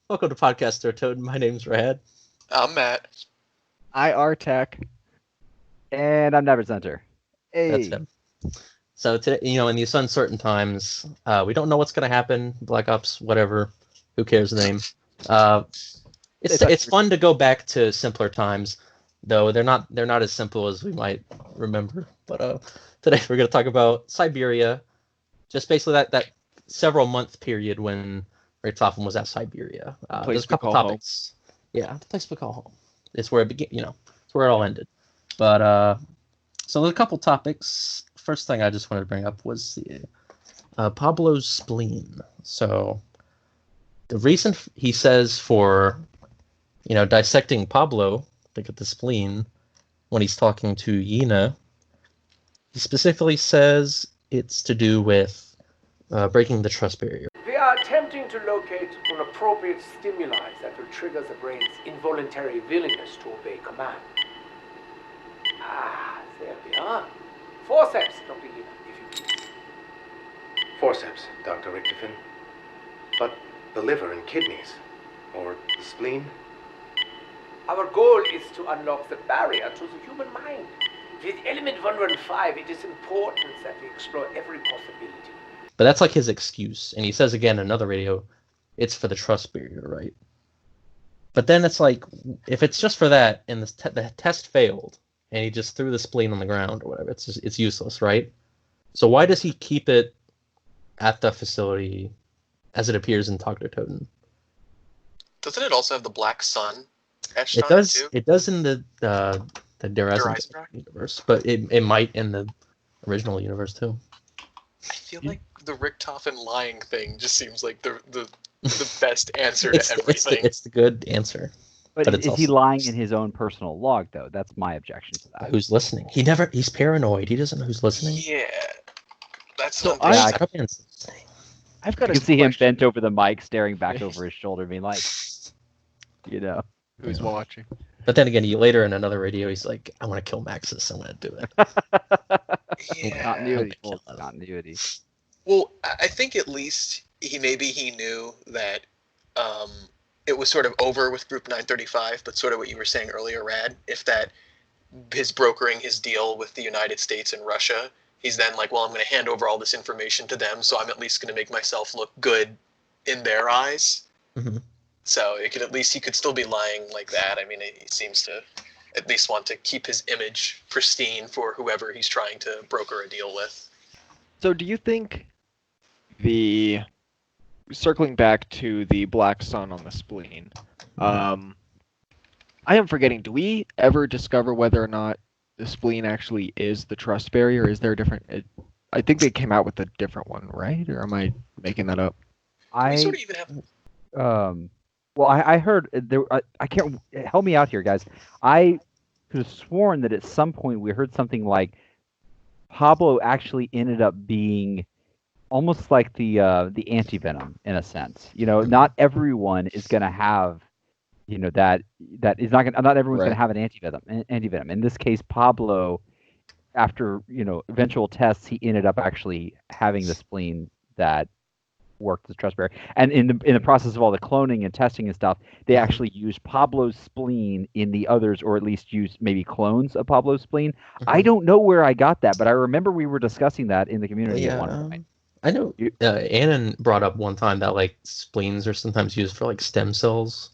Welcome to Podcaster Toten. My name's Rad. I'm Matt. Tech. And I'm Never Center. Hey. That's him. So today, in these uncertain times, we don't know what's going to happen. Black Ops, whatever. Who cares the name? It's fun to go back to simpler times, though they're not as simple as we might remember. But today we're going to talk about Siberia, just basically that several month period when Richtofen was at Siberia. There's a couple topics. Home. Yeah, the place we call home. It's where it began. It's where it all ended. But so there's a couple topics. First thing I just wanted to bring up was the Pablo's spleen. So the reason he says for dissecting Pablo to get the spleen when he's talking to Yina, he specifically says it's to do with breaking the trust barrier. They are attempting to locate an appropriate stimuli that will trigger the brain's involuntary willingness to obey command. Ah, there we are. Forceps, Dr. Yina, if you please. Forceps, Dr. Richtofen. But the liver and kidneys, or the spleen? Our goal is to unlock the barrier to the human mind. With element 115, it is important that we explore every possibility. But that's like his excuse. And he says again in another radio, it's for the trust barrier, right? But then it's like, if it's just for that, and the test failed, and he just threw the spleen on the ground or whatever, it's useless, right? So why does he keep it at the facility as it appears in Dr. Toten? Doesn't it also have the black sun etched It on does. it too? It does in the Der Eisendrache universe, but it might in the original universe too. I feel like the Richtofen lying thing just seems like the best answer to everything. It's the good answer. But is he lying in his own personal log, though? That's my objection to that. Who's listening? He's paranoid. He doesn't know who's listening. Yeah, that's so something. I've got. You can see him bent over the mic, staring back over his shoulder, being like, who's watching. But then again, later in another radio, he's like, "I want to kill Maxis. I'm going to do it." Yeah. Continuity. Well, I think at least he knew that it was sort of over with Group 935, but sort of what you were saying earlier, Rad, if that his brokering his deal with the United States and Russia, he's then like, well, I'm going to hand over all this information to them, so I'm at least going to make myself look good in their eyes. Mm-hmm. So he could still be lying like that. I mean, he seems to at least want to keep his image pristine for whoever he's trying to broker a deal with. So do you think circling back to the black sun on the spleen, I am forgetting, do we ever discover whether or not the spleen actually is the trust barrier? Is there a different... I think they came out with a different one, right? Or am I making that up? We sort of even have... Well, I heard there. I can't help me out here, guys. I could have sworn that at some point we heard something like Pablo actually ended up being almost like the antivenom in a sense. Not everyone is going to have, that is not going. Not everyone's going to have an antivenom. In this case, Pablo, after eventual tests, he ended up actually having the spleen that worked as trust barrier. And in the process of all the cloning and testing and stuff, they actually used Pablo's spleen in the others, or at least used maybe clones of Pablo's spleen. Mm-hmm. I don't know where I got that, but I remember we were discussing that in the community at one point. I know Annan brought up one time that like spleens are sometimes used for like stem cells,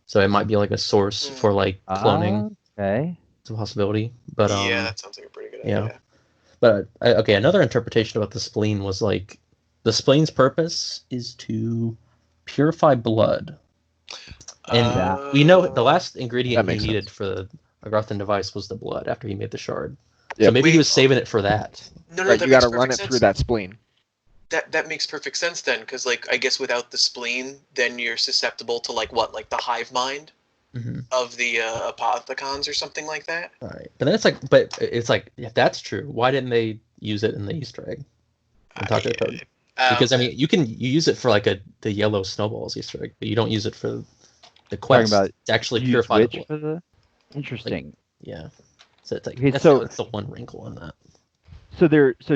so it might be like a source for like cloning. Okay, it's a possibility. But yeah, that sounds like a pretty good idea. But another interpretation about the spleen was like, the spleen's purpose is to purify blood. And we know the last ingredient he needed for the Agrothan device was the blood after he made the shard. Yep. So maybe he was saving it for that. No, right, you got to run it through that spleen. That makes perfect sense then, because like I guess without the spleen, then you're susceptible to like the hive mind of the apothecons or something like that. All right, but then it's like if that's true, why didn't they use it in the Easter egg? Because I mean, you use it for like the yellow snowballs Easter egg, but you don't use it for the quest to actually purify the blood. Interesting. Like, yeah. So it's like that's the one wrinkle in that. So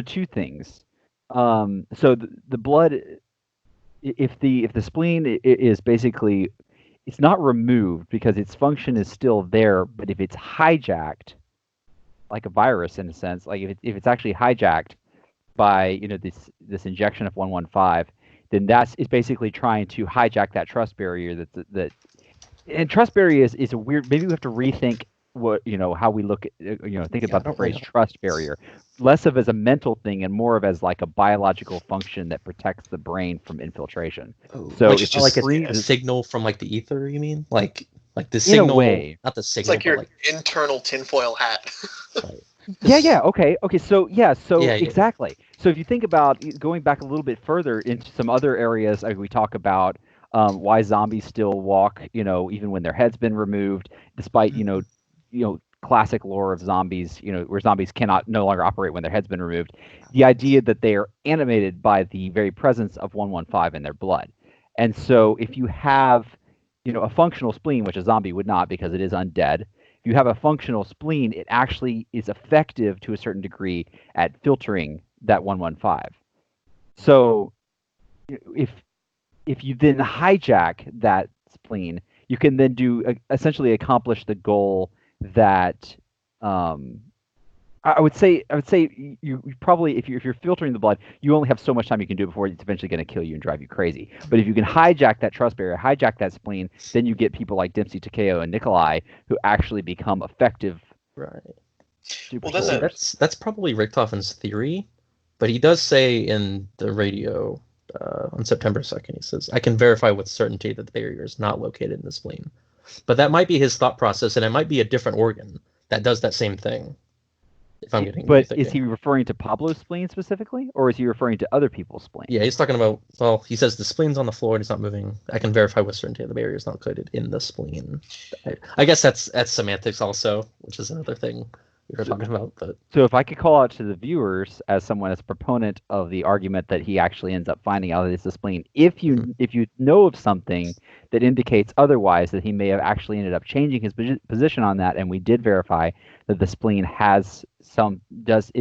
two things. So the blood, if the spleen is basically it's not removed because its function is still there, but if it's hijacked, like a virus in a sense, like if it's actually hijacked by this injection of 115, then it's basically trying to hijack that trust barrier and trust barrier is a weird. Maybe we have to rethink what how we look at think about the phrase trust barrier, less of as a mental thing and more of as like a biological function that protects the brain from infiltration. So like it's just like a signal from like the ether, you mean? Like the in signal, a way. not the It's signal, like but your internal tinfoil hat. Okay. So Yeah. Exactly. So if you think about going back a little bit further into some other areas, like we talk about why zombies still walk, even when their head's been removed, despite classic lore of zombies, where zombies cannot no longer operate when their head's been removed. The idea that they are animated by the very presence of 115 in their blood, and so if you have, a functional spleen, which a zombie would not because it is undead. If you have a functional spleen, it actually is effective to a certain degree at filtering that 115. So if you then hijack that spleen, you can then essentially accomplish the goal that I would say you probably if you're filtering the blood, you only have so much time you can do it before it's eventually going to kill you and drive you crazy. But if you can hijack that trust barrier, hijack that spleen, then you get people like Dempsey, Takeo, and Nikolai who actually become effective. Right. Well, then that's probably Richthofen's theory, but he does say in the radio on September 2nd, he says, "I can verify with certainty that the barrier is not located in the spleen." But that might be his thought process, and it might be a different organ that does that same thing. If I'm getting, but is he referring to Pablo's spleen specifically, or is he referring to other people's spleen? Yeah, he's talking about. Well, he says the spleen's on the floor and it's not moving. I can verify with certainty the barrier is not located in the spleen. I guess that's semantics also, which is another thing we were talking about. But so if I could call out to the viewers as someone as a proponent of the argument that he actually ends up finding out that it's the spleen, if you know of something that indicates otherwise, that he may have actually ended up changing his position on that, and we did verify that the spleen is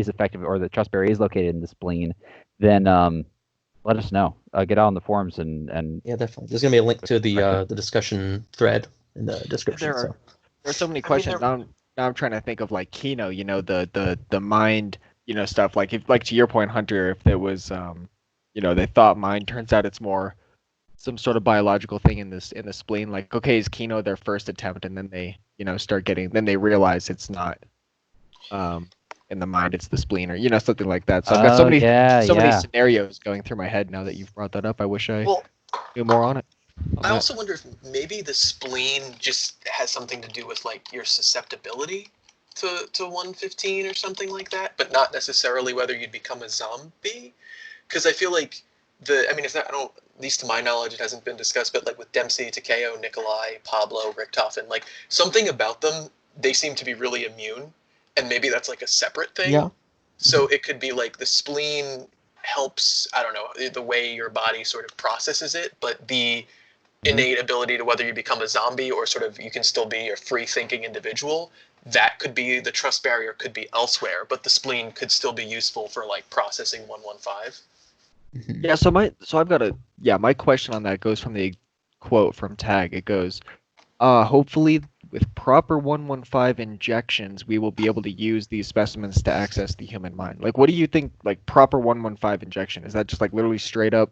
effective, or the trust barrier is located in the spleen, then let us know. Get out on the forums and yeah, definitely. There's gonna be a link to the discussion thread in the description. There are so many questions. Now I'm trying to think of like Kino, the mind, stuff. Like to your point, Hunter, if there was they thought mind, turns out it's more some sort of biological thing in the spleen. Like, okay, is Kino their first attempt, and then they then they realize it's not in the mind, it's the spleen, or something like that. So I've got so many scenarios going through my head now that you've brought that up. I wish I knew more on it. I also wonder if maybe the spleen just has something to do with like your susceptibility to 115 or something like that, but not necessarily whether you'd become a zombie. Because I feel like it's not. At least to my knowledge, it hasn't been discussed. But like with Dempsey, Takeo, Nikolai, Pablo, Richtofen, like something about them, they seem to be really immune, and maybe that's like a separate thing. Yeah. So it could be like the spleen helps. I don't know the way your body sort of processes it, but the innate ability to whether you become a zombie or sort of you can still be a free thinking individual, that could be the trust barrier could be elsewhere, but the spleen could still be useful for like processing 115. Yeah, my question on that goes from the quote from Tag. It goes, hopefully with proper 115 injections, we will be able to use these specimens to access the human mind. Like, what do you think, like, proper 115 injection? Is that just, like, literally straight up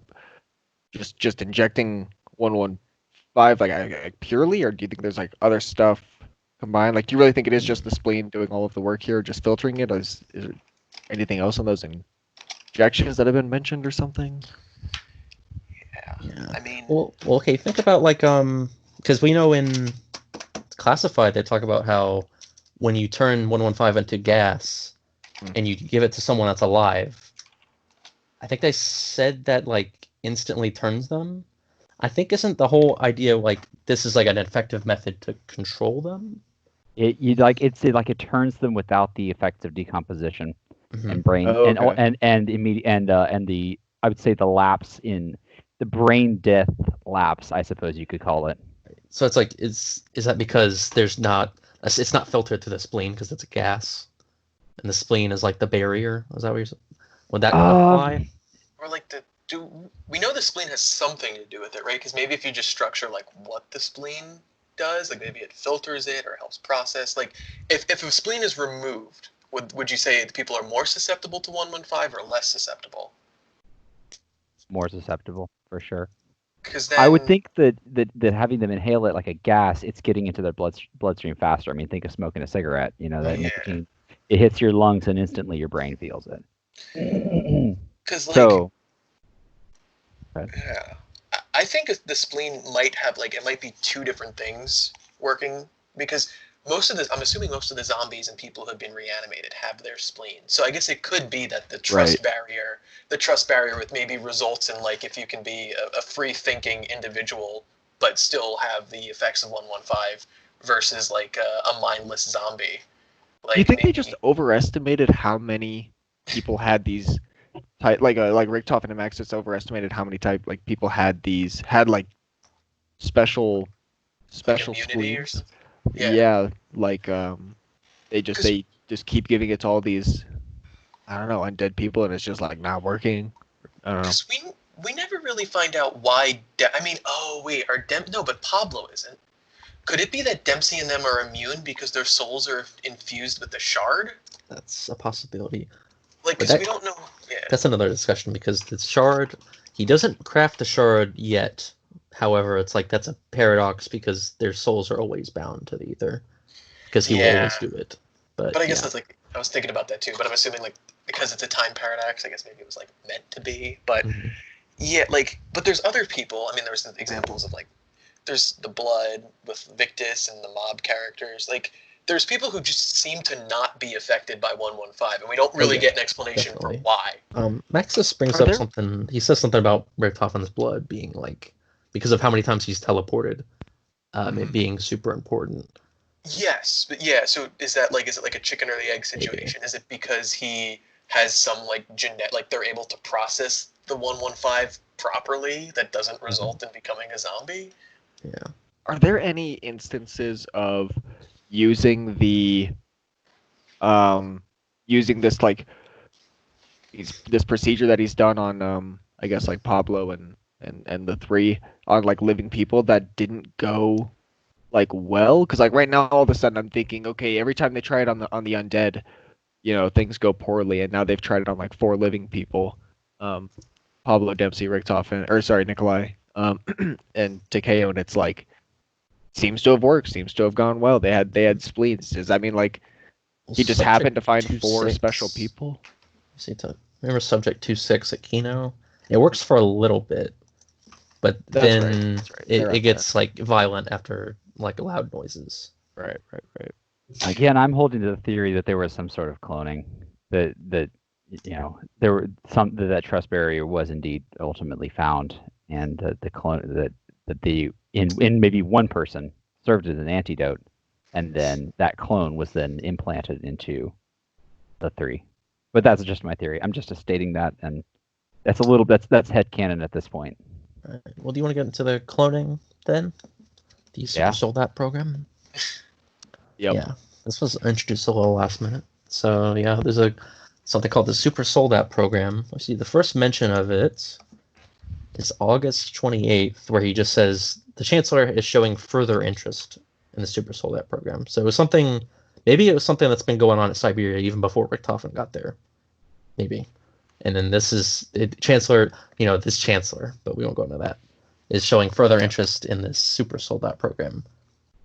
just injecting 115, like purely? Or do you think there's, like, other stuff combined? Like, do you really think it is just the spleen doing all of the work here, just filtering it? Is there anything else on those injections that have been mentioned or something? Yeah. I mean, well, okay. Think about like because we know in Classified they talk about how when you turn 115 into gas and you give it to someone that's alive, I think they said that like instantly turns them. I think isn't the whole idea like this is like an effective method to control them? It turns them without the effects of decomposition. And brain and the I would say the lapse in the brain death lapse, I suppose you could call it. So it's like is that because it's not filtered through the spleen because it's a gas, and the spleen is like the barrier? Is that what you're saying? Would that apply? or like the we know the spleen has something to do with it, right? Because maybe if you just structure like what the spleen does, like maybe it filters it or helps process. Like if a spleen is removed, would you say that people are more susceptible to 115 or less susceptible? More susceptible for sure. Because then I would think that having them inhale it like a gas, it's getting into their bloodstream faster. I mean, think of smoking a cigarette. You know, that nicotine, it hits your lungs and instantly your brain feels it. Because So, yeah, I think the spleen might have like it might be two different things working because I'm assuming most of the zombies and people who have been reanimated have their spleen. So I guess it could be that the trust barrier with maybe results in like if you can be a free thinking individual but still have the effects of 115 versus like a mindless zombie. Like, Do you think they just overestimated how many people had these type like Richtofen and Max just overestimated how many people had like special immunity or spleens? something? Yeah, like they just keep giving it to all these, I don't know, undead people, and it's just like not working. I don't know. Because we never really find out why. No, but Pablo isn't. Could it be that Dempsey and them are immune because their souls are infused with the shard? That's a possibility. Like, because we don't know. Yeah. That's another discussion because the shard, he doesn't craft the shard yet. However, it's like that's a paradox because their souls are always bound to the ether because he will always do it. But I guess that's like I was thinking about that too. But I'm assuming like because it's a time paradox, I guess maybe it was like meant to be. But yeah, like but there's other people. I mean, there's examples of like there's the Blood with Victus and the mob characters. Like there's people who just seem to not be affected by 115, and we don't really get an explanation for why. Maxis brings up something. He says something about Richtofen's blood being like because of how many times he's teleported, it being super important. Yes, but yeah. So is it like a chicken or the egg situation? Maybe. Is it because he has some like like they're able to process the 115 properly that doesn't result in becoming a zombie? Yeah. Are there any instances of using using this like this procedure that he's done on I guess like Pablo and the three on like living people that didn't go like well? Because like right now all of a sudden I'm thinking, okay, every time they try it on the undead, you know, things go poorly, and now they've tried it on like 4 living people, Pablo, Dempsey, Richtofen, or sorry, Nikolai, and Takeo, and it's like seems to have worked, seems to have gone well. They had spleens. Does that mean like he just happened to find 4 special people? Remember subject 2-6 at Kino? It works for a little bit, but then it gets like violent after like loud noises. Right. Again, I'm holding to the theory that there was some sort of cloning. That you know there were that trust barrier was indeed ultimately found, and the clone in maybe one person served as an antidote, and then that clone was then implanted into the 3. But that's just my theory. I'm just stating that, and that's headcanon at this point. All right. Well, do you want to get into the cloning then? The Super Soldat program? Yep. Yeah. This was introduced a little last minute. So, yeah, there's something called the Super Soldat program. Let's see, the first mention of it is August 28th, where he just says the Chancellor is showing further interest in the Super Soldat program. So it was something that's been going on at Siberia even before Richtofen got there. Maybe. And then this Chancellor, but we won't go into that, is showing further interest in this Super Soldat program.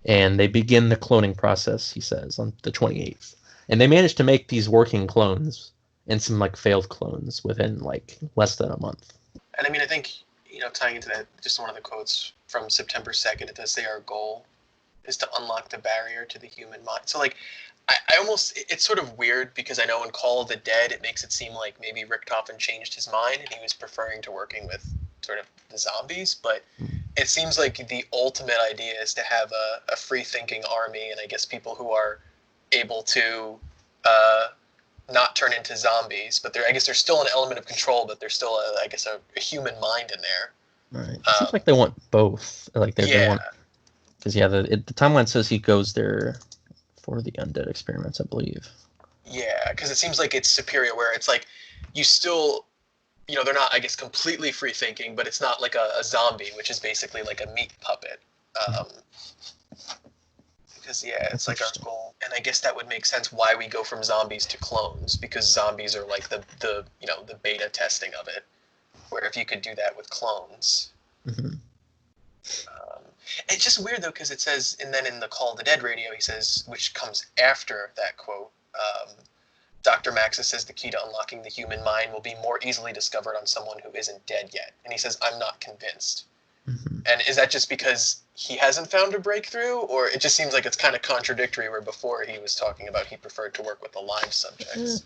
And they begin the cloning process, he says, on the 28th. And they managed to make these working clones and some like failed clones within like less than a month. And I mean, I think, tying into that, just one of the quotes from September 2nd, it does say our goal is to unlock the barrier to the human mind. So like, I almost, it's sort of weird because I know in Call of the Dead, it makes it seem like maybe Richtofen changed his mind and he was preferring to working with sort of the zombies, but it seems like the ultimate idea is to have a free-thinking army, and I guess people who are able to not turn into zombies, but I guess there's still an element of control, but there's still a human mind in there. Right. It seems like they want both. Like they want, because the timeline says he goes there for the undead experiments, I believe. Yeah, because it seems like it's superior, where it's like you still they're not, I guess, completely free thinking, but it's not like a zombie, which is basically like a meat puppet. Because it's like our goal, and I guess that would make sense why we go from zombies to clones, because zombies are like the beta testing of it, where if you could do that with clones. It's just weird though, because it says, and then in the Call of the Dead radio, he says, which comes after that quote, Dr. Maxis says the key to unlocking the human mind will be more easily discovered on someone who isn't dead yet. And he says, I'm not convinced. And is that just because he hasn't found a breakthrough, or it just seems like it's kind of contradictory, where before he was talking about he preferred to work with the live subjects?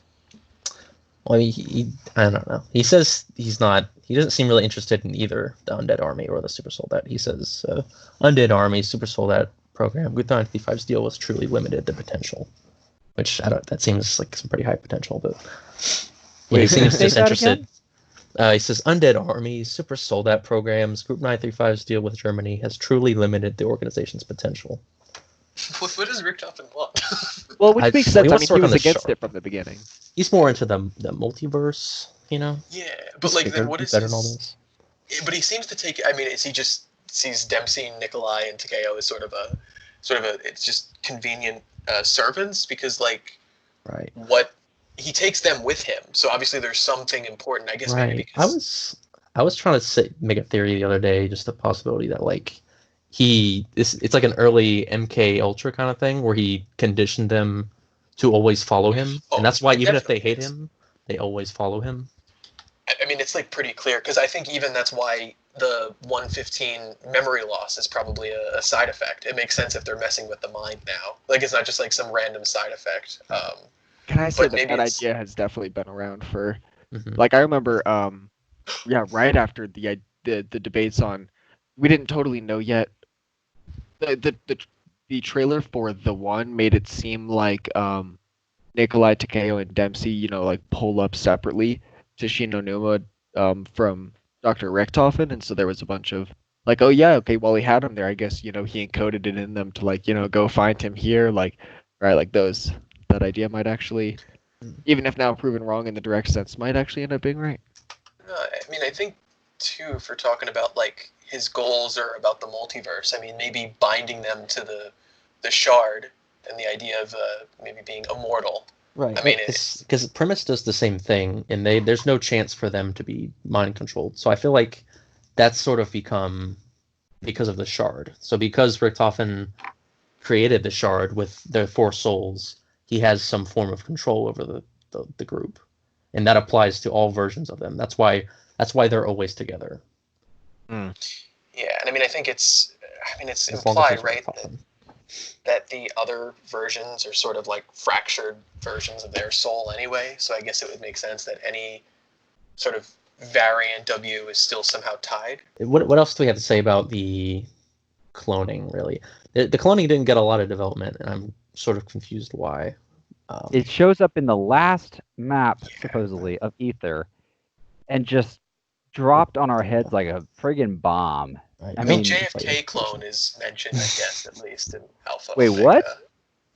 Well, I don't know. He says he doesn't seem really interested in either the Undead Army or the Super Soldat. He says, Undead Army, Super Soldat program, Group 955's deal was truly limited the potential. Which, that seems like some pretty high potential, but he seems disinterested. He says, Undead Army, Super Soldat programs, Group 935's deal with Germany has truly limited the organization's potential. What does Rick Toten want? Well, which makes sense. I mean, he was the against Shard. it from the beginning. He's more into the multiverse, you know? Yeah, but like, then what is better than all this? But he seems to take, I mean, is he just sees Dempsey, Nikolai, and Takeo as sort of a, it's just convenient servants, because like, right, what he takes them with him, so obviously there's something important, I guess. Right. Maybe because I was trying to make a theory the other day, just the possibility that like it's like an early MK Ultra kind of thing, where he conditioned them to always follow him, and that's why even if they hate him, they always follow him. I mean, it's like pretty clear, because I think even that's why the 115 memory loss is probably a side effect. It makes sense if they're messing with the mind now. Like, it's not just like some random side effect. Can I say that idea has definitely been around for, like, I remember, right after the debates on, we didn't totally know yet. The trailer for The One made it seem like Nikolai, Takeo, and Dempsey, like pull up separately to Shinonuma from Dr. Richtofen, and so there was a bunch of like, oh yeah, okay, well he had him there, I guess, he encoded it in them to like, go find him here, like, right, like that idea might actually, even if now proven wrong in the direct sense, might actually end up being right. I mean, I think too, for talking about like his goals are about the multiverse, I mean, maybe binding them to the shard and the idea of maybe being immortal. Right. I mean, because Premise does the same thing, and there's no chance for them to be mind controlled. So I feel like that's sort of become because of the shard. So because Richtofen created the shard with the 4 souls, he has some form of control over the group, and that applies to all versions of them. That's why they're always together. Yeah, and I mean, I think it's implied, right, that the other versions are sort of like fractured versions of their soul anyway, so I guess it would make sense that any sort of variant W is still somehow tied. What else do we have to say about the cloning, really? The cloning didn't get a lot of development, and I'm sort of confused why. It shows up in the last map, supposedly, of Ether, and just dropped on our heads like a friggin' bomb. Right. I mean, JFK clone is mentioned, I guess, at least in Alpha. Wait, Omega. what?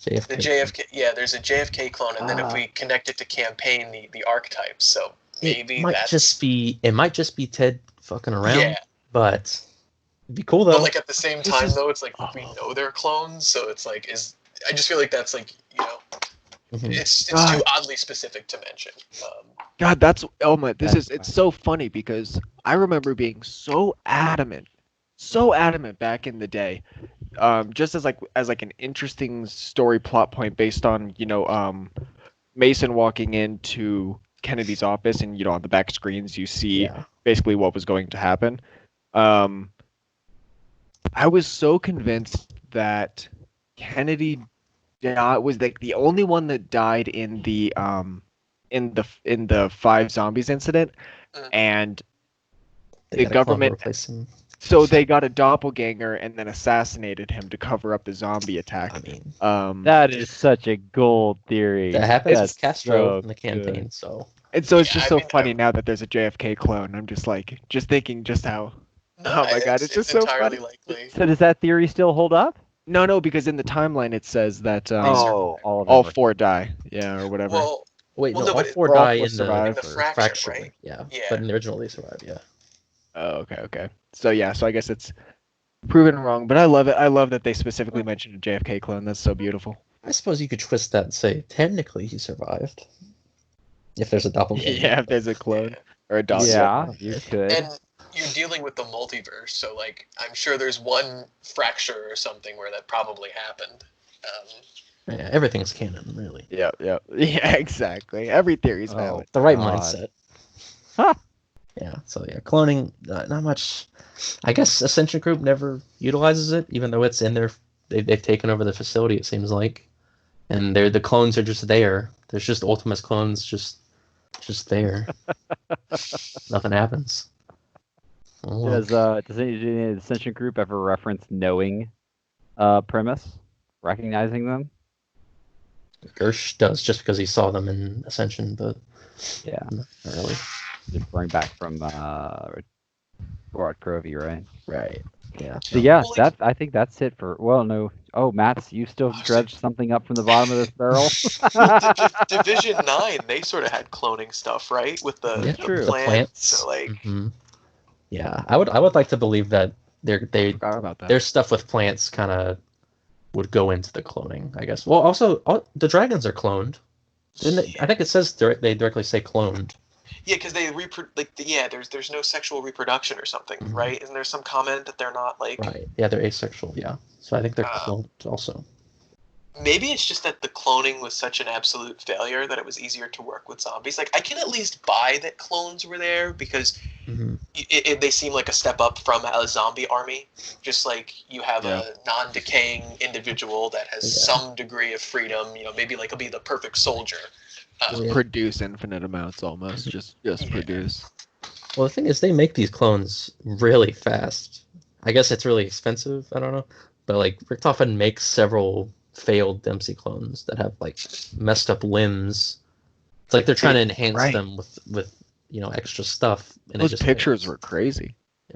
JFK. The JFK, there's a JFK clone, and then if we connect it to campaign, the archetypes, so maybe it might just be Ted fucking around. Yeah. But it'd be cool though. But like at the same time though, it's like we know they're clones, so it's like I just feel like that's like, it's too oddly specific to mention. God, it's so funny because I remember being so adamant back in the day, just as an interesting story plot point based on Mason walking into Kennedy's office, and on the back screens you see basically what was going to happen. I was so convinced that Kennedy was like the only one that died in the 5 zombies incident, and the government. So they got a doppelganger and then assassinated him to cover up the zombie attack. I mean, that is such a gold theory. That happens with Castro so in the campaign. good. So and so it's just funny now that there's a JFK clone. I'm just thinking just how. Oh my God, it's just so funny. Likely. So does that theory still hold up? No, because in the timeline it says that all 4 die, or whatever. Well, Wait, Well, no, no, all but four all die four in the survive, in the or- fracture, fracture. right? Yeah. Yeah. But in the original they survive. Yeah. Oh, okay. So yeah, so I guess it's proven wrong, but I love it. I love that they specifically mentioned a JFK clone. That's so beautiful. I suppose you could twist that and say technically he survived. If there's a doppelganger. Yeah, if there's a clone or a dog. Yeah, you could. And you're dealing with the multiverse, so like I'm sure there's one fracture or something where that probably happened. Yeah, everything's canon, really. Yeah, exactly. Every theory's Oh. valid. The right God. mindset. Huh. Yeah, so yeah, cloning, not much. I guess Ascension Group never utilizes it, even though it's in their. They've taken over the facility, it seems like. And the clones are just there. There's just Ultimus clones just there. Nothing happens. Oh, well. Does any of the Ascension Group ever reference knowing premise, recognizing them? Gersh does just because he saw them in Ascension, but Yeah, not really. just bring back from Rod Crovey, right? Right. Yeah. So yeah, Well, like- I think that's it for. Well, no. Oh, Mats, you still Oh, dredged something up from the bottom of this barrel. Division 9, they sort of had cloning stuff, right? With the, Yeah, true. the plants. plants. So like, Mhm. Yeah, I would like to believe that Forgot about that. their stuff with plants kind of would go into the cloning, I guess. Well, also the dragons are cloned. I think it says they directly say cloned. yeah, because they there's no sexual reproduction or something, Mhm. right? Isn't there some comment that they're not like? Right. Yeah, they're asexual. Yeah. So I think they're Uh, cloned also. Maybe it's just that the cloning was such an absolute failure that it was easier to work with zombies. Like I can at least buy that clones were there because Hmm. they seem like a step up from a zombie army. Just like you have Yeah. a non-decaying individual that has Yeah. some degree of freedom. Maybe like he'll be the perfect soldier. Just Yeah. produce infinite amounts almost. Just Yeah. produce. Well, the thing is, they make these clones really fast. I guess it's really expensive. I don't know, but like Richtofen makes several failed Dempsey clones that have like messed up limbs. It's like they're trying to enhance Right. them with extra stuff. And it Those just pictures fails. were crazy.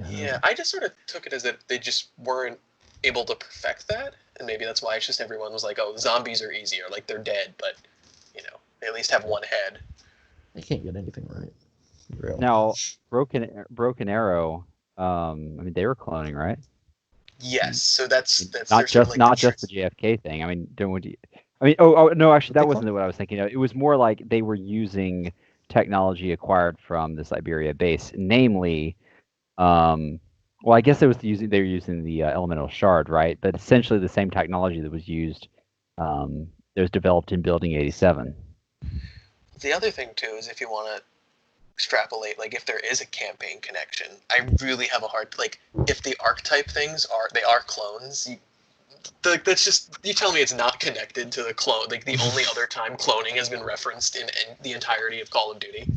Yeah, I just sort of took it as that they just weren't able to perfect that, and maybe that's why it's just everyone was like, "Oh, zombies are easier, like they're dead, but they at least have one head." They can't get anything right. Real. Now, Broken Arrow. I mean, they were cloning, right? Yes, so that's Not they're sort of just like not just the JFK thing. I mean, oh no, actually, that they wasn't what I was thinking of. It was more like they were using technology acquired from the Siberia base, namely, well, I guess they were using the elemental shard, right? But essentially the same technology that was used, that was developed in Building 87. The other thing too is if you want to extrapolate, like if there is a campaign connection, I really have a hard if the archetype things are clones. That's just you tell me it's not connected to the clone. Like the only other time cloning has been referenced in the entirety of Call of Duty.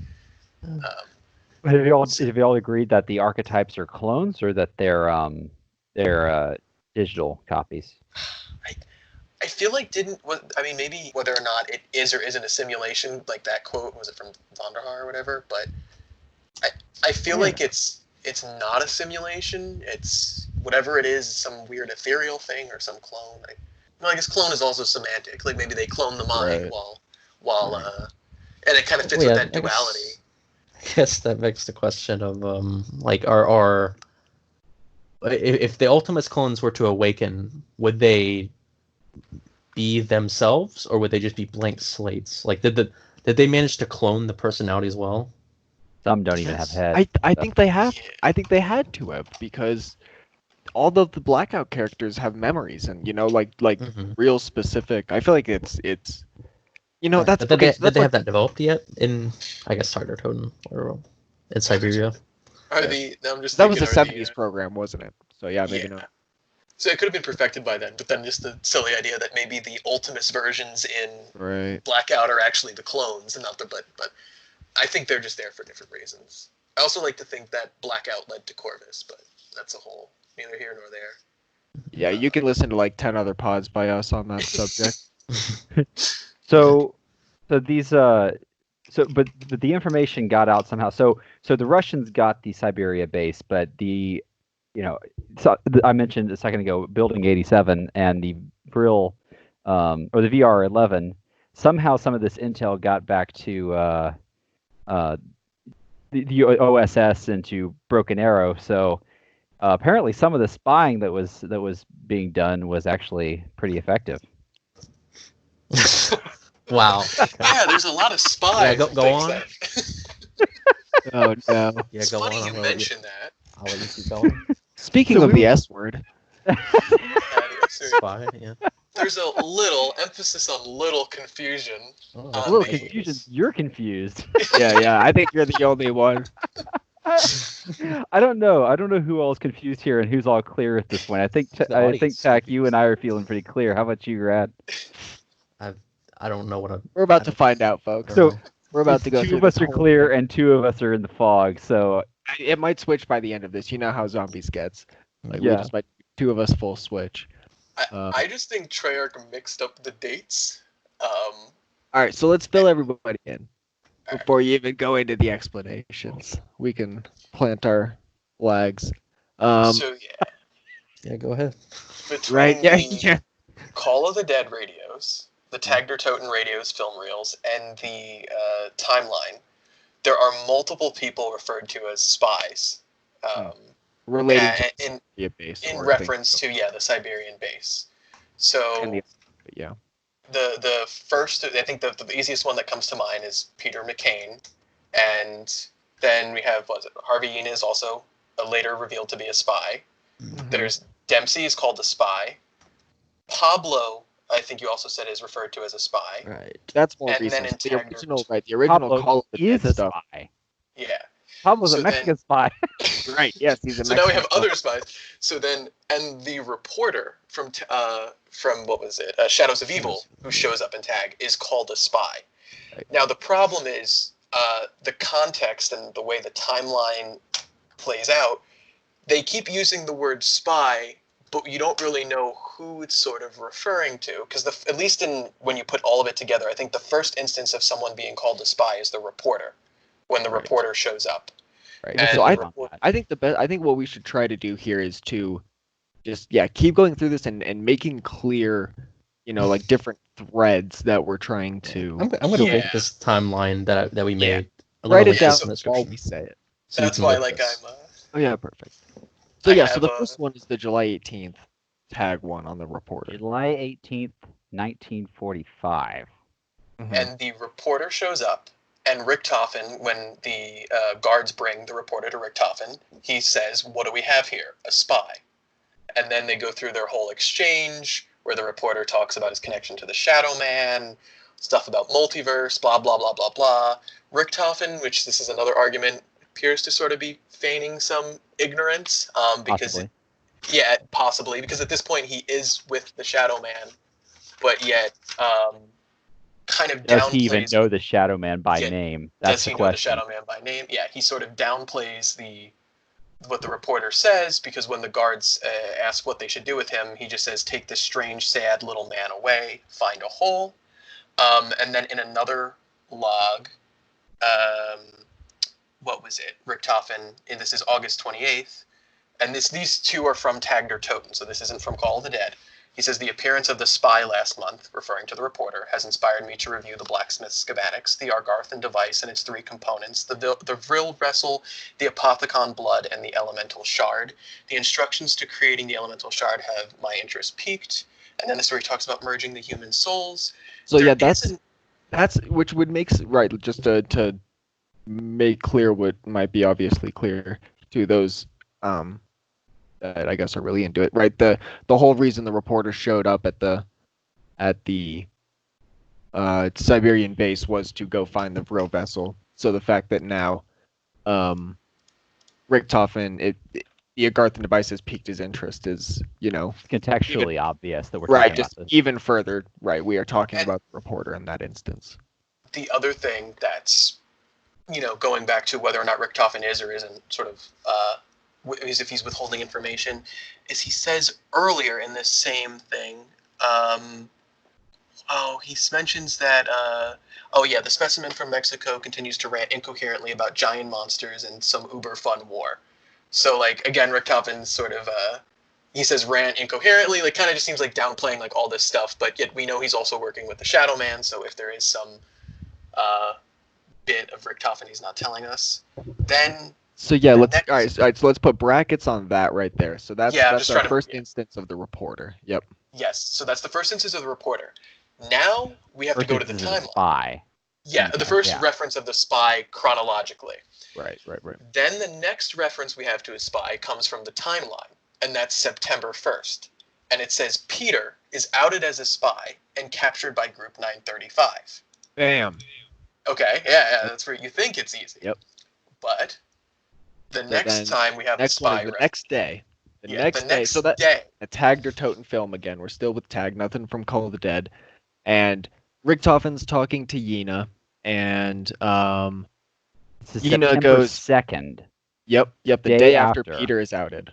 Have you all agreed that the archetypes are clones or that they're digital copies? I feel like maybe whether or not it is or isn't a simulation, like that quote, was it from Vonderhaar or whatever, but I feel like it's not a simulation. It's whatever it is, some weird ethereal thing or some clone. I guess clone is also semantic. Like maybe they clone the mind Right. while and it kind of fits Well, with yeah, that duality. I guess that begs the question of like are if the Ultimus clones were to awaken, would they be themselves or would they just be blank slates? Like did they manage to clone the personality as well? Some don't even have heads. I think they have. Yeah. I think they had to have because all of the blackout characters have memories and like Mhm. real specific. I feel like it's that's But did okay. they, So that's have that developed yet in I guess Harder Toten or in Siberia? I'm just that was thinking, a are the, '70s program, wasn't it? So yeah, maybe yeah. not. So it could have been perfected by then, but then just the silly idea that maybe the Ultimus versions in Right. Blackout are actually the clones and not but I think they're just there for different reasons. I also like to think that Blackout led to Corvus, but that's a whole neither here nor there. Yeah, you can listen to like 10 other pods by us on that subject. So these but the information got out somehow. So the Russians got the Siberia base, but I mentioned a second ago Building 87 and the Vril or the VR11. somehow some of this intel got back to the OSS and to Broken Arrow. So apparently, some of the spying that was being done was actually pretty effective. Wow. Yeah, there's a lot of spies. Yeah, and go things on. that- Oh no. Yeah, It's go funny on. you mention that. I'll let you keep going. Speaking So of we- the S word, Spy, yeah. There's a little emphasis on little confusion. Oh, A that's little the- confusion. You're confused. yeah, I think you're the only one. I don't know. I don't know who all is confused here and who's all clear at this point. I think The I audience think is Tack, you and I are feeling pretty clear. How about you, Rad? I don't know what I'm. We're about to find out, folks. So We're about to go two through of us this are whole- clear and two of us are in the fog. So It might switch by the end of this. You know how zombies gets. Like we Yeah. just might two of us full switch. I just think Treyarch mixed up the dates. All right, so let's fill everybody in before you even go into the explanations. We can plant our flags. So yeah, Yeah, go ahead. between Right? Yeah, the yeah. Call of the Dead radios, the Tagder Toten radios, film reels, and the timeline, there are multiple people referred to as spies. Related Yeah, to in- the base in or reference things. to the Siberian base. So And yeah. the first, I think the easiest one that comes to mind is Peter McCain, and then we have Harvey Ynes, also later revealed to be a spy. There's Dempsey is called a spy. Pablo, I think you also said, is referred to as a spy. Right. That's more And then recent. in The Taggart- original, right? The original Pablo Call of the is Dead a stuff. spy. Yeah. Pablo's So a Mexican spy. Right. Yes, he's a So now we have Mexican other spies. So then, and the reporter from what was it? Shadows of Evil, who shows up in Tag, is called a spy. Right. Now the problem is the context and the way the timeline plays out. They keep using the word spy, but you don't really know who it's sort of referring to, because at least when you put all of it together, I think the first instance of someone being called a spy is the reporter, when the Right. reporter shows up. Right. And So the I report- think I think what we should try to do here is to just keep going through this and making clear, like different threads that we're trying to I'm gonna Yeah. take this timeline that we made. I'm write gonna it link down this in the while description. we say it. So you That's can why, look like, this. Oh yeah, perfect. So I so have the a- first one is the July 18th tag one on the reporter. July 18th, 1945. and the reporter shows up, and Richtofen, when the guards bring the reporter to Richtofen, he says, "What do we have here? A spy." And then they go through their whole exchange where the reporter talks about his connection to the Shadow Man, stuff about multiverse, blah, blah, blah, blah, blah. Richtofen, which this is another argument, appears to sort of be feigning some ignorance, because Possibly. possibly, because at this point he is with the Shadow Man, but yet kind of Does he even downplays. know the Shadow Man by Yeah, name? Does That's he the know the question. Shadow Man by name? Yeah, he sort of downplays what the reporter says, because when the guards ask what they should do with him, he just says, "Take this strange, sad little man away, find a hole." And then in another log, what was it? Richtofen, and this is August 28th, and these two are from Tagder Toten, so this isn't from Call of the Dead. He says, "The appearance of the spy last month," referring to the reporter, "has inspired me to review the blacksmith schematics, the Argarthan device and its three components, the Vril vessel, the Apothecon blood, and the elemental shard. The instructions to creating the elemental shard have my interest piqued." And then the story talks about merging the human souls. So There yeah, isn't- that's which would make right just to make clear what might be obviously clear to those that I guess are really into it, right? The whole reason the reporter showed up at the Siberian base was to go find the Vril vessel. So the fact that now Richtofen, the Agarthan device has piqued his interest is, It's contextually obvious that we're right, talking just about this. even further, right? We are talking And- about the reporter in that instance. The other thing that's, going back to whether or not Richtofen is or isn't sort of, is if he's withholding information, is he says earlier in this same thing, he mentions that, the specimen from Mexico continues to rant incoherently about giant monsters and some uber fun war. So, like, again, Richtofen's sort of he says rant incoherently, like kind of just seems like downplaying like all this stuff, but yet we know he's also working with the Shadow Man, so if there is some bit of Richtofen he's not telling us, then So yeah, the let's next- all right. So let's put brackets on that right there. So that's Yeah, I'm just our trying to- first yeah. instance of the reporter. Yep. yes, so that's the first instance of the reporter. Now we have to go to the Versus a timeline. spy. Yeah, the first Yeah. reference of the spy chronologically. Right. Then the next reference we have to a spy comes from the timeline, and that's September 1st. And it says Peter is outed as a spy and captured by Group 935. Bam. Okay, yeah, that's where you think it's easy. Yep. But the next then time we have the Next one spy is the reference. next day. The Yeah, next the day. next So that day. a tagged or Toten film again. We're still with tag. Nothing from Call of the Dead. And Richtofen's talking to Yina, and This is Yina September goes- 2nd. Yep, the Day day after after. Peter is outed.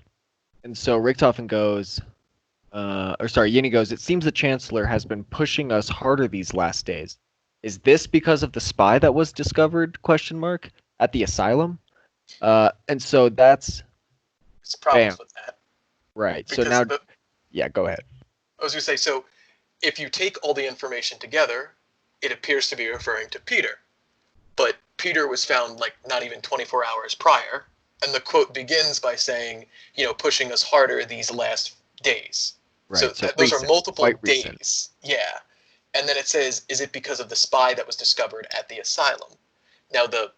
And so Richtofen goes, Yini goes, it seems the Chancellor has been pushing us harder these last days. Is this because of the spy that was discovered, ? At the asylum? And so that's, There's problems Bam. with that. right. So Because now, yeah, go ahead. I was going to say, so if you take all the information together, it appears to be referring to Peter. But Peter was found like not even 24 hours prior, and the quote begins by saying, pushing us harder these last days. Right. So, those recent, are multiple quite days. recent. Yeah. And then it says, is it because of the spy that was discovered at the asylum? Now, the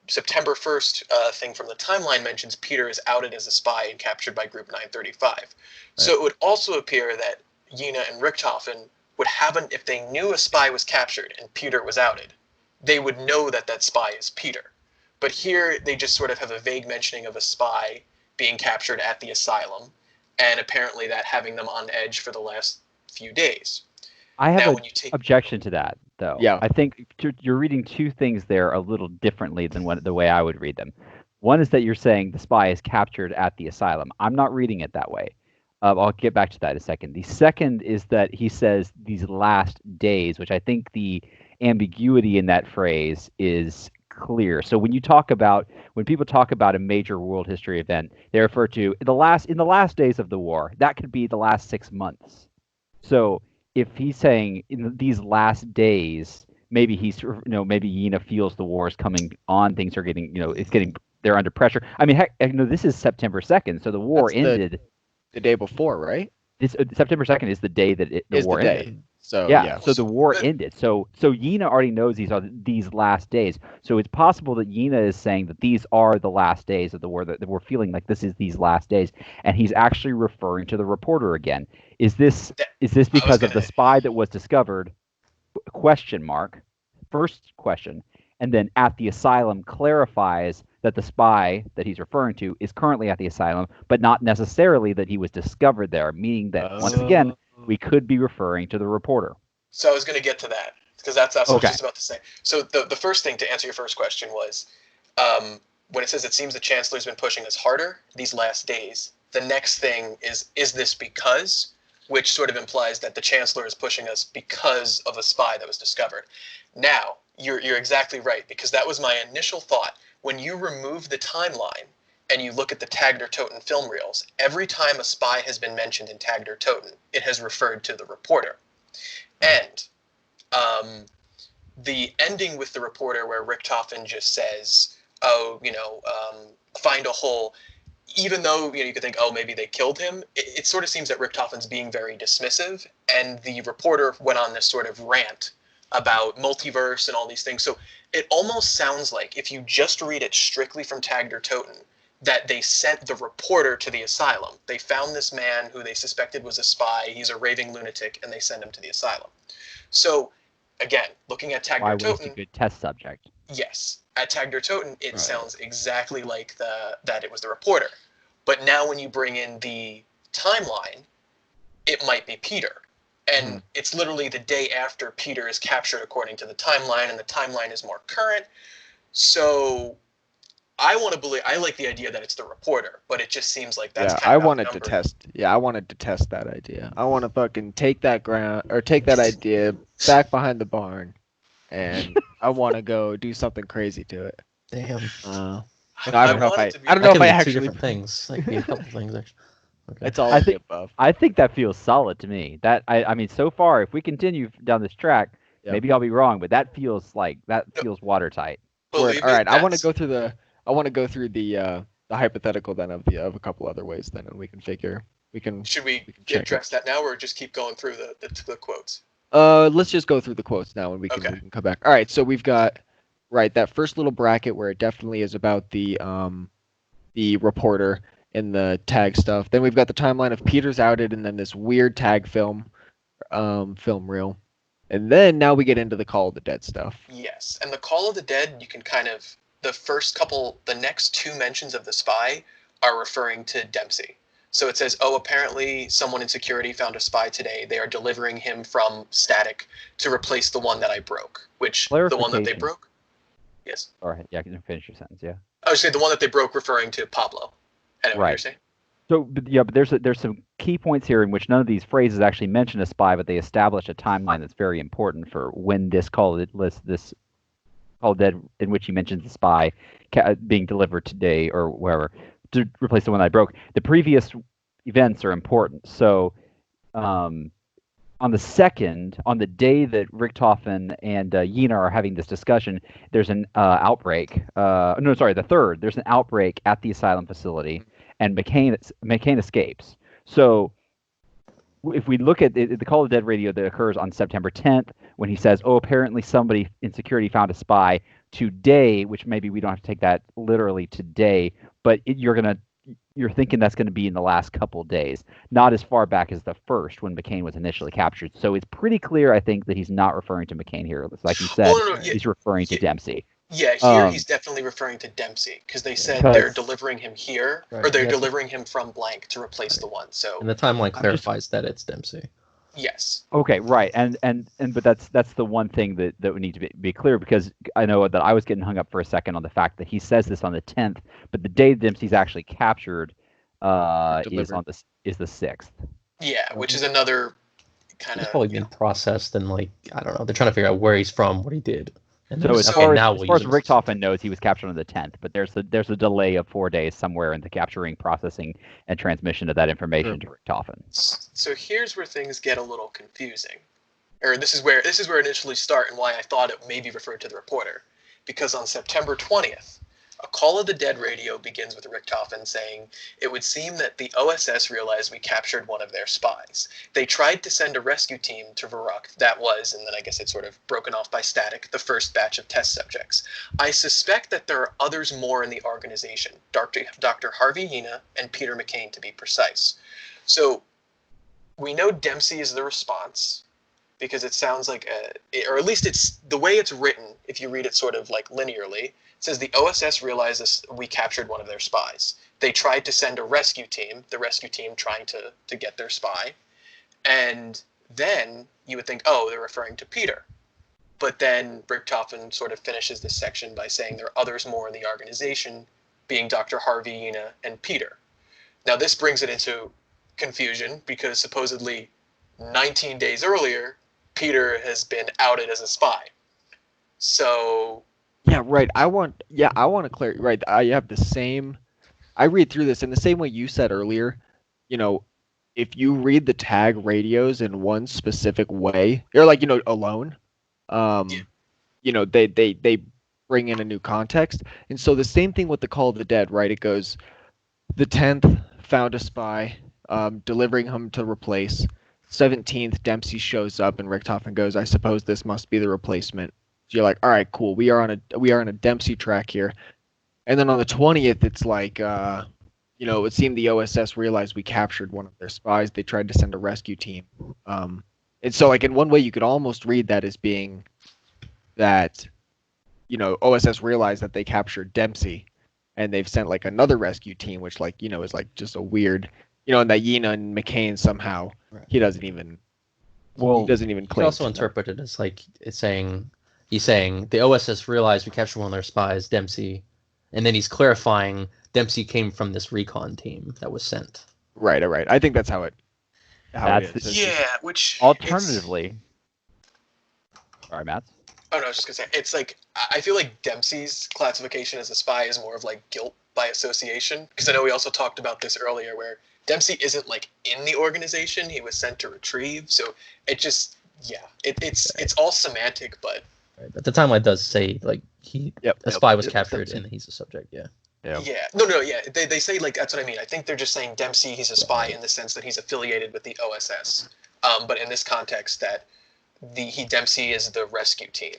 September 1st thing from the timeline mentions Peter is outed as a spy and captured by Group 935. Right. So it would also appear that Yina and Richtofen would if they knew a spy was captured and Peter was outed, they would know that that spy is Peter. But here they just sort of have a vague mentioning of a spy being captured at the asylum, and apparently that having them on edge for the last few days. I have Now, an when you take objection to that, though. Yeah. I think you're reading two things there a little differently than the way I would read them. One is that you're saying the spy is captured at the asylum. I'm not reading it that way. I'll get back to that in a second. The second is that he says these last days, which I think the ambiguity in that phrase is clear. So when people talk about a major world history event, they refer to in the last days of the war. That could be the last 6 months. So if he's saying in these last days, maybe maybe Yina feels the war is coming on. Things are getting, they're under pressure. I mean, heck, this is September 2nd, so the war ended the day before, right? This September 2nd is the day that the war ended. So yeah, so the war ended. So Yina already knows these are these last days. So it's possible that Yina is saying that these are the last days of the war, that we're feeling like this is these last days, and he's actually referring to the reporter again. Is this because of the spy that was discovered? ? First question, and then at the asylum clarifies that the spy that he's referring to is currently at the asylum, but not necessarily that he was discovered there, meaning that once again we could be referring to the reporter. So I was going to get to that because that's what I was Okay. just about to say. So the first thing to answer your first question was when it says it seems the Chancellor's been pushing us harder these last days. The next thing is this because, which sort of implies that the Chancellor is pushing us because of a spy that was discovered. Now you're exactly right, because that was my initial thought. When you remove the timeline and you look at the tagged or Toten film reels, every time a spy has been mentioned in tagged or Toten, it has referred to the reporter. And the ending with the reporter where Richtofen just says, find a hole, even though you could think, maybe they killed him, it sort of seems that Richtofen's being very dismissive, and the reporter went on this sort of rant about multiverse and all these things. So it almost sounds like, if you just read it strictly from tagged or Toten, that they sent the reporter to the asylum. They found this man who they suspected was a spy. He's a raving lunatic, and they send him to the asylum. So, again, looking at tagged or Why waste a Toten, good test subject? yes, at tagged or Toten, it sounds exactly like that it was the reporter. But now when you bring in the timeline, it might be Peter. And it's literally the day after Peter is captured according to the timeline, and the timeline is more current. So I want to believe, I like the idea that it's the reporter, but it just seems like that's kind of outnumbered. I wanted to test that idea. I want to fucking take that idea back behind the barn, and I want to go do something crazy to it. Damn. I don't know if I That could be two actually different things. That could be a couple things actually. Okay. It's all I of the think- above. I think that feels solid to me. That I mean, so far, if we continue down this track, Yep. maybe I'll be wrong, but that feels watertight. Word. Believe All me, right, I want to that's- go through the hypothetical then of a couple other ways then, and we can Should we we can check address that now, or just keep going through the quotes? Let's just go through the quotes now, and we can Okay. come back. All right, so we've got that first little bracket where it definitely is about the reporter and the tag stuff. Then we've got the timeline of Peter's outed, and then this weird tag film reel, and then now we get into the Call of the Dead stuff. Yes, and the Call of the Dead, you can kind of the next two mentions of the spy are referring to Dempsey. So it says, oh, apparently someone in security found a spy today. They are delivering him from static to replace the one that I broke. Which the one that they Clarification. broke? Yes. All right, yeah, you can finish your sentence. Yeah. I was saying the one that they broke, referring to Pablo. I know what you're Right. saying. So, but there's some key points here in which none of these phrases actually mention a spy, but they establish a timeline that's very important for when this Call of Dead, in which he mentions the spy being delivered today or wherever to replace the one I broke. The previous events are important. So, on the day that Richtofen and Yena are having this discussion, there's an outbreak. No, sorry, the third. There's an outbreak at the asylum facility, and McCain escapes. So if we look at the Call of the Dead radio that occurs on September 10th, when he says, oh, apparently somebody in security found a spy today, which maybe we don't have to take that literally today, but you're thinking that's going to be in the last couple days, not as far back as the first when McCain was initially captured. So it's pretty clear, I think, that he's not referring to McCain here. Like you said, he's referring to Dempsey. Yeah, here he's definitely referring to Dempsey because they said they're delivering him here, Right, or they're yes. delivering him from blank to replace the one. So And the timeline clarifies that it's Dempsey. yes, Okay, right, and but that's the one thing that would need to be clear, because I know that I was getting hung up for a second on the fact that he says this on the 10th, but the day Dempsey's actually captured is the 6th. yeah, which is another kind He's of probably being processed and I don't know. They're trying to figure out where he's from, what he did. And So then, as okay, far now as we'll far as use it. Richtofen knows, he was captured on the 10th, but there's a delay of 4 days somewhere in the capturing, processing, and transmission of that information to Richtofen. So here's where things get a little confusing, or this is where it initially start, and why I thought it maybe referred to the reporter, because on September 20th, a Call of the Dead radio begins with Richtofen saying, "It would seem that the OSS realized we captured one of their spies. They tried to send a rescue team to Varuk. That was, and then I guess it's sort of broken off by static, the first batch of test subjects. I suspect that there are others more in the organization, Dr. Harvey Yena and Peter McCain to be precise." So we know Dempsey is the response, because it sounds like or at least it's the way it's written, if you read it sort of like linearly. It says the OSS realizes we captured one of their spies. They tried to send a rescue team, the rescue team trying to get their spy. And then you would think, oh, they're referring to Peter. But then Richtofen sort of finishes this section by saying there are others more in the organization, being Dr. Harvey Yena and Peter. Now this brings it into confusion, because supposedly 19 days earlier, Peter has been outed as a spy. So Yeah, right. I want to clarify. Right, I have the same. I read through this in the same way you said earlier. If you read the tag radios in one specific way, or alone, they bring in a new context. And so the same thing with the Call of the Dead, right? It goes, the 10th found a spy, delivering him to replace. 17th, Dempsey shows up, and Richtofen goes, I suppose this must be the replacement. So you're like, all right, cool. We are on a Dempsey track here. And then on the 20th, it's like, it seemed the OSS realized we captured one of their spies. They tried to send a rescue team. And so, like, in one way, you could almost read that as being that, OSS realized that they captured Dempsey, and they've sent like another rescue team, which is like just a weird, and that Yena and McCain somehow, Right. he doesn't even Well, claim. you can also to know. interpret it as like he's saying the OSS realized we captured one of their spies, Dempsey, and then he's clarifying Dempsey came from this recon team that was sent. Right. I think that's how it That's is. yeah, which Alternatively, sorry, Matt. Oh no, I was just gonna say, it's like, I feel like Dempsey's classification as a spy is more of like guilt by association, because I know we also talked about this earlier, where Dempsey isn't like in the organization. He was sent to retrieve. So it just, it's all semantic, but. Right. But the timeline does say like a spy was captured Dempsey. and he's a subject. Yeah. Yeah. No. Yeah. They say like that's what I mean. I think they're just saying Dempsey. He's a spy in the sense that he's affiliated with the OSS. But in this context, that Dempsey is the rescue team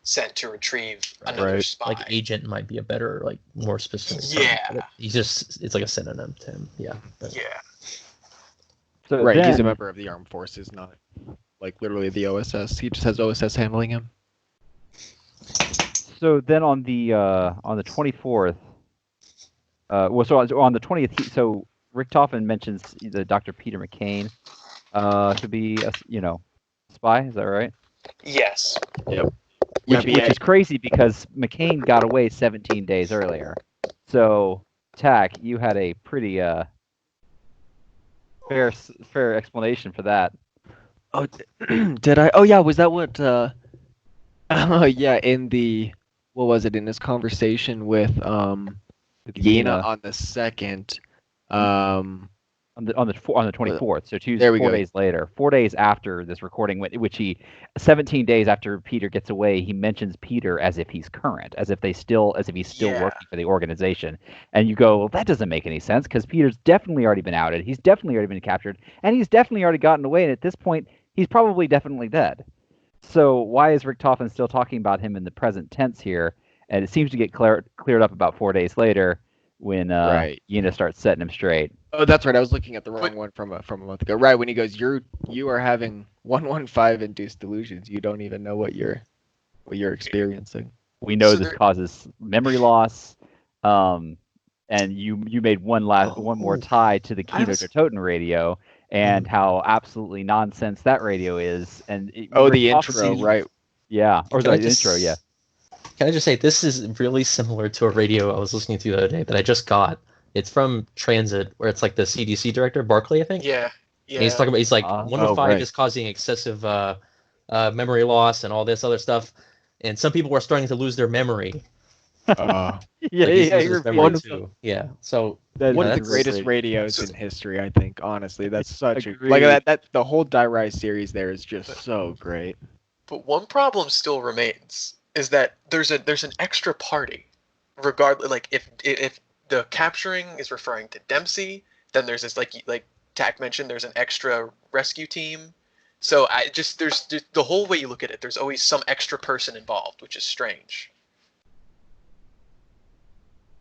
sent to retrieve another spy. Like agent might be a better, like more specific. Yeah. Term. It's like a synonym to him. Yeah. But, Yeah. So Right, he's a then- member of the armed forces, not like literally the OSS. He just has OSS handling him. So then on the 24th, on the 20th, so Rick Toffen mentions the Dr. Peter McCain could be a spy. Is that right? Yes. Which is crazy because McCain got away 17 days earlier. So Tack, you had a pretty fair explanation for that. Oh, did I? Oh yeah, was that what? Yeah, in the what was it in his conversation with Yena on the 2nd, on the 24th, so Tuesday, There we 4 go. days later, 4 days after this recording, which 17 days after Peter gets away, he mentions Peter as if he's current, as if he's still working for the organization, and you go, well, that doesn't make any sense because Peter's definitely already been outed, he's definitely already been captured, and he's definitely already gotten away, and at this point, he's probably definitely dead. So why is Rick Toffen still talking about him in the present tense here? And it seems to get cleared up about 4 days later when Yena starts setting him straight. Oh, that's right. I was looking at the wrong one from a month ago. Right, when he goes, you are having 115 induced delusions. You don't even know what you're experiencing. We know So this there- causes memory loss. And you made one more tie to the Kino to Toten radio and how absolutely nonsense that radio is. And The Rick intro, Toffen- right? Yeah, or Can I the just- intro, yeah. Can I just say this is really similar to a radio I was listening to the other day that I just got. It's from Transit, where it's like the CDC director, Barkley, I think. Yeah. And he's talking about is 115 right. is causing excessive memory loss and all this other stuff, and some people are starting to lose their memory. Yeah, He's yeah, losing you're his memory one of too. Yeah. So One of the that's greatest great. radios in history, I think. Honestly, that's such Agreed. like that. The whole Die Rise series there is just so great. But one problem still remains is that there's an extra party, regardless. Like if the capturing is referring to Dempsey, then there's this like Tack mentioned, there's an extra rescue team. So there's the whole way you look at it, there's always some extra person involved, which is strange.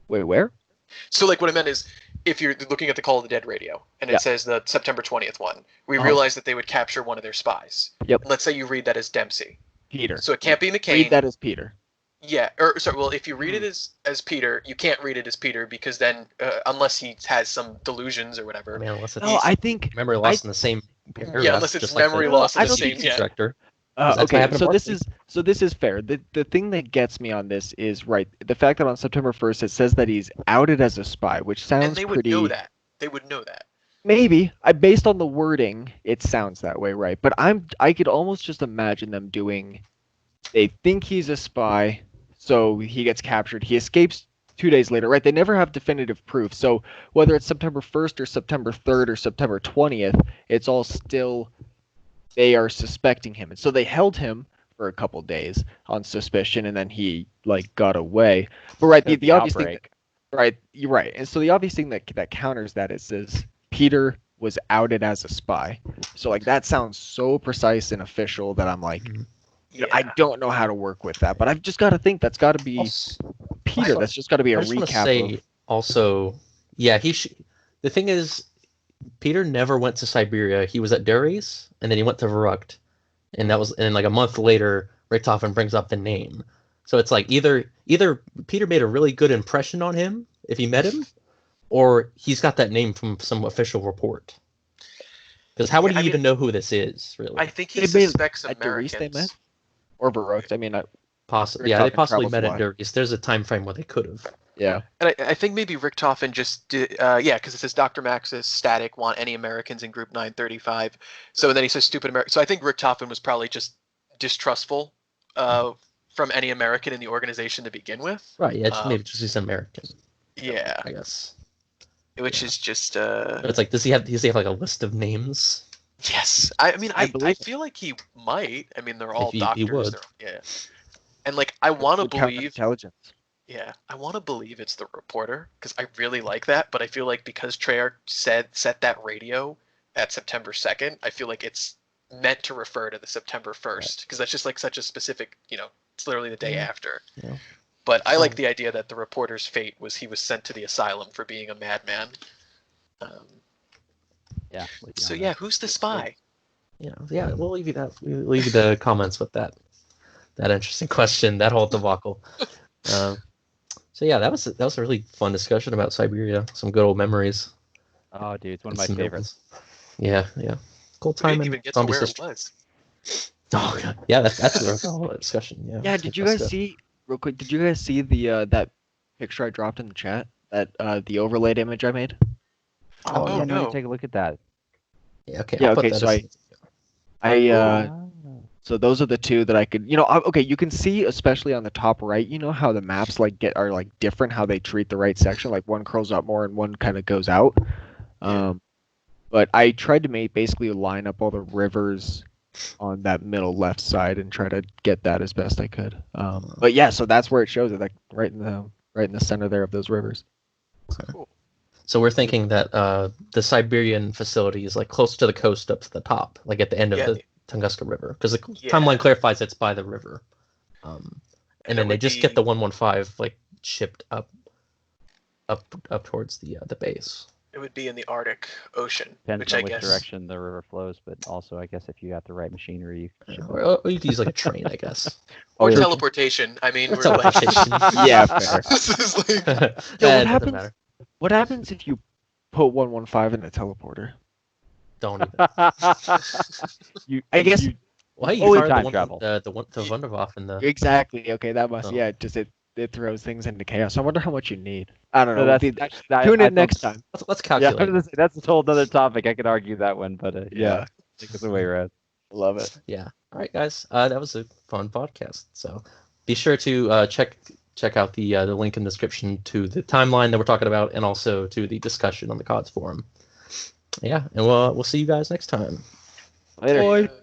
Wait, where? So like what I meant is, if you're looking at the Call of the Dead radio and it says the September 20th one, we realize that they would capture one of their spies. Yep. Let's say you read that as Dempsey. Peter. So it can't be McCain. Read that as Peter. Yeah, or sorry. Well, if you read it as Peter, you can't read it as Peter because then, unless he has some delusions or whatever. I mean, unless it's No, I think. memory loss in the same paragraph. Yeah, unless it's just like memory the loss in I the don't same. think Yeah. director. That's what Okay, happened to so this is fair. The thing that gets me on this is right. The fact that on September 1st it says that he's outed as a spy, which sounds And they would pretty. know that. They would know that. Maybe based on the wording, it sounds that way, right? But I could almost just imagine them doing. They think he's a spy, so he gets captured. He escapes 2 days later, right? They never have definitive proof. So whether it's September 1st or September 3rd or September 20th, it's all still they are suspecting him, and so they held him for a couple days on suspicion, and then he got away. But right, the obvious thing. Right, you're right. And so the obvious thing that counters that is Peter was outed as a spy. So that sounds so precise and official that I'm like, I don't know how to work with that. But I've just got to think that's got to be Peter. That's just got to be a I just want to recap. say also, yeah, the thing is, Peter never went to Siberia. He was at Duries, and then he went to Verrucht, and like a month later, Richtofen brings up the name. So it's like either Peter made a really good impression on him if he met him, or he's got that name from some official report. Because how would he even know who this is, really? I think he They made suspects at Duries Americans. they met? Or Verrucht. I mean, Possibly, Rick yeah, they Tofen possibly travels met a at lot. Duries. There's a time frame where they could have. yeah. And I think maybe Richtofen just did, because it says Dr. Maxis static want any Americans in Group 935. So then he says stupid American. So I think Richtofen was probably just distrustful from any American in the organization to begin with. Right, yeah, maybe just he's American. Yeah. I guess. which is just But it's like, does he have like a list of names? yes. I mean, I believe it. feel like he might. I mean, they're all he doctors. would. Yeah. And like, I want to believe. Intelligence. Yeah, I want to believe it's the reporter because I really like that. But I feel like because Treyarch set that radio at September 2nd, I feel like it's meant to refer to the September 1st because that's just like such a specific, it's literally the day after. Yeah. But I like the idea that the reporter's fate was he was sent to the asylum for being a madman. Yeah. So yeah, who's the spy? Yeah, we'll leave you that. We'll leave you the comments with that interesting question, that whole debacle. So yeah, that was a really fun discussion about Siberia. Some good old memories. Oh, dude, it's one of my Some favorites. Yeah. Cool We time didn't in even get to Zombie where it Sister. was. Oh god, yeah, that's a whole discussion. Yeah. Yeah, did you guys see real quick? Did you guys see the that picture I dropped in the chat? That the overlaid image I made? Oh, Oh, yeah, no. no, take a look at that. Yeah, okay. Yeah, I'll put okay, that so as- So those are the two that I could, okay, you can see especially on the top right, how the maps are like different, how they treat the right section, like one curls up more and one kind of goes out. But I tried to basically line up all the rivers on that middle left side and try to get that as best I could. But yeah, so that's where it shows it, like right in the center there of those rivers. Cool. So we're thinking that the Siberian facility is like close to the coast up to the top, like at the end of Yeah. the Tunguska River, because the Yeah. timeline clarifies it's by the river. And it then they would just get be- the 115 like shipped up towards the base. It would be in the Arctic Ocean, Depends which on I which guess. direction the river flows, but also I guess if you got the right machinery, you can ship it. Or you could use like a train, I guess. Or Yeah. teleportation. I mean, we're like, Teleportation. Yeah, fair. this is like, Yeah, It what doesn't happens? matter. What happens if you put 115 in a teleporter? Don't even. I guess Why you Only fire time the one travel. the Wunderwaffe in the exactly. Okay, that must. Oh. Yeah, just it throws things into chaos. I wonder how much you need. I don't know. No, Tune I in don't- next time. let's Yeah, calculate. that's a whole other topic. I could argue that one, but Yeah. yeah, take us away, Red. Love it. Yeah. All right, guys. That was a fun podcast. So be sure to check out the link in the description to the timeline that we're talking about, and also to the discussion on the CODS forum. Yeah, and we'll see you guys next time. Later. Bye.